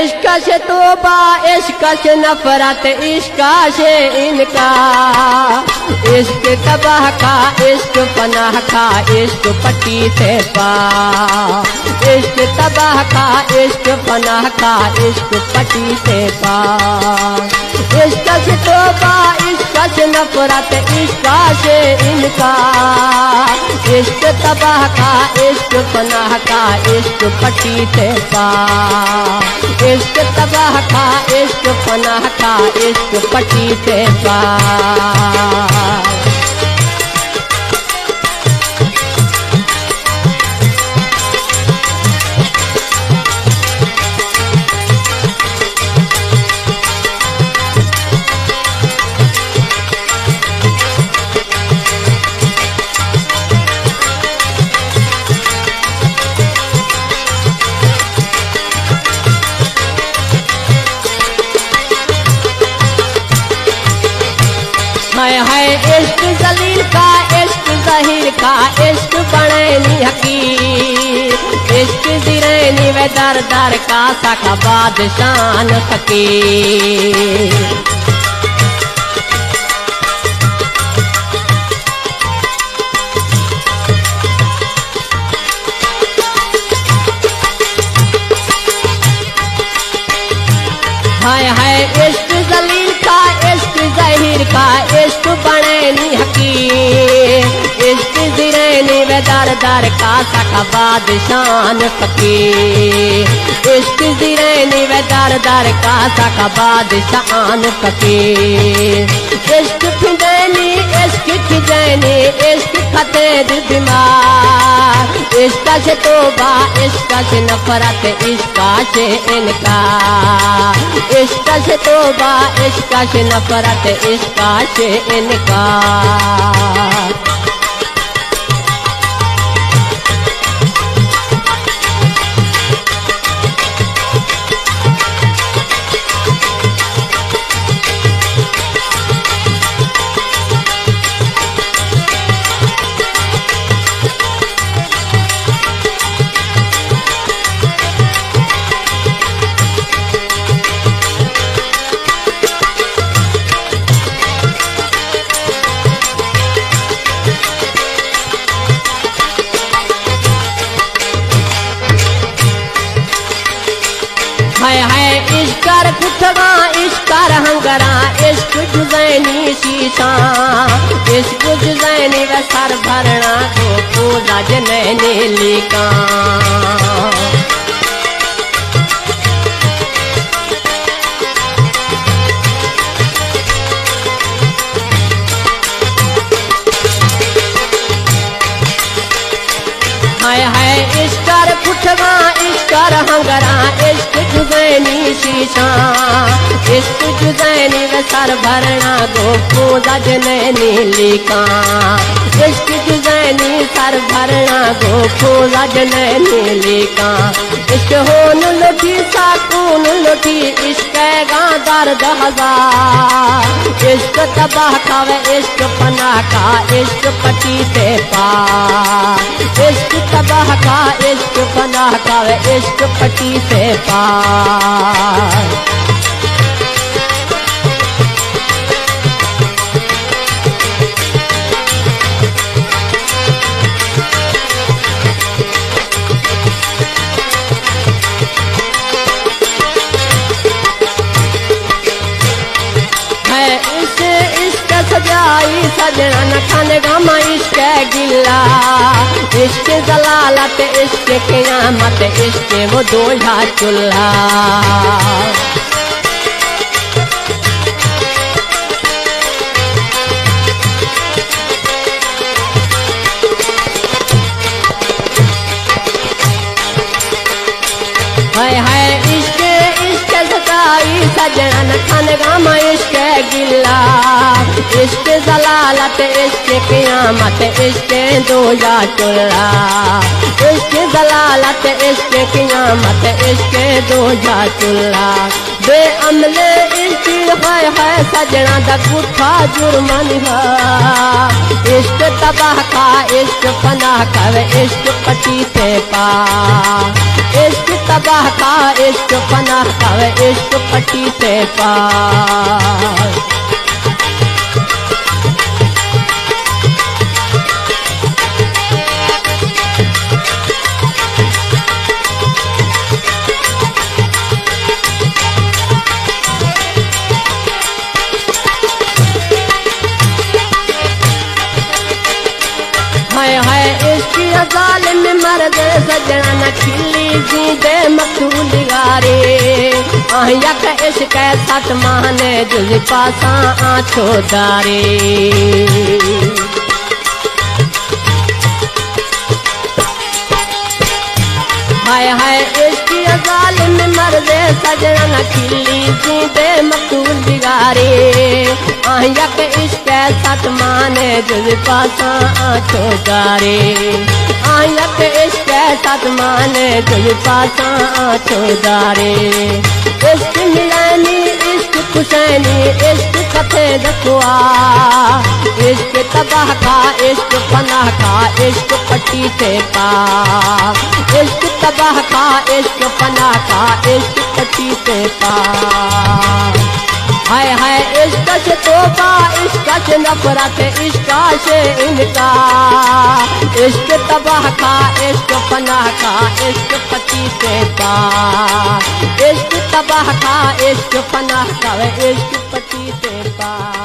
इश्क से तौबा, इश्क से नफरत, इश्क से इनका। इश्क तबाह का, इश्क पनाह का, इश्क पट्टी से पा। इश्क तबाह का, इश्क पनाह का, इश्क पट्टी से पा। इश्क से तौबा, इश्क से नफरत, इश्क से इनका। इश्क तबाह का, इश्क पनाह का, इश्क पट्टी से पा। इश्क तबाह का, इश्क पनाह का, इश्क पट्टी से पा। है इश्क जलील का, इश्क ज़हीर का, इश्क बड़ैनी हकीर। इश्क जिरैनी वे दर दर का, सका बादशान फकीर। है इश्क जलील का, इश्क ज़हीर का, इश्क बड़ैनी हकीर। इश्क जिरैनी वे दर दर का, सका बादशान फकीर। इश्क जिरैनी वे दर दर का, सका बादशान फकीर। इश्क फिजैनी, इश्क फिजैनी, इश्क खतेद दिमाग। इश्क से तौबा, इश्क से नफरत, इश्क से इनका। इश्क से तौबा, इश्क से नफरत, इश्क से इनका। है इश्कर कुथगा, इश्कर हंगरा, इश्क जुज़ैनी शीशा। इश्क जुज़ैनी व सर भरना, को पूजा जनैनी लिका। है इश्कर कुथगा, इश्कर हंगरा, इश्क जुज़ैनी शीशा। इश्क जुज़ैनी व सर भरना, गो पूजा जनैनी लिका। इश्क जुज़ैनी सर भरना, गो पूजा जनैनी लिका। इश्क होन लुटी, साकून लुटी, इश्क गा दर्द हजार। इश्क तबाह का व इश्क पनाह का, इश्क पट्टी से पा। इश्क तबाह का, इश्क पनाह का, व इश्क पट्टी से पा। सजाई सजना न खाने गमा, इश्क गिला। इश्क जलालत, इश्क क़यामत, इश्क वो दूल्हा चुल्हा। है इश्क, इश्क सजाई सजना न खाने गमा, इश्क गिला। इश्क जलालत, इश्क क़यामत, इश्क दूल्हा चुल्हा। इश्क जलालत, इश्क क़यामत, इश्क दूल्हा चुल्हा। बे अमले इश्क है सजना दा गुठा जुर्मन है। इश्क तबाह का, इश्क पनाह का, इश्क पट्टी से पा। इश्क तबाह का इश्क पनाह का वे इश्क पट्टी से पार। हाय हाय इश्क जालिम मर्द सजना न खिली जींदे मखूल गारे आहिया का इश्क सत माने जुल पासा आछो दारे। हाय हाय इश्क जालिम मर्द सजना न खिली जींदे मखूल बिगारे आहिया के इश्क सत माने जुल पासा आछो दारे। आहिया के इश्क सत माने जुल पासा आछो दारे। इश्क मिलानी इश्क खुशैनी इश्क कथे दकुआ इश्क तबाह का इश्क पनाह का इश्क पट्टी से पार। इश्क तबाह का इश्क पनाह का इश्क पट्टी से पार। हाय हाय इश्क से तोबा इश्क से नफरत इश्क से इनका इश्क तबाह का इश्क पनाह का इश्क पट्टी से पार। इश्क तबाह का इश्क पनाह का इश्क पट्टी से पार।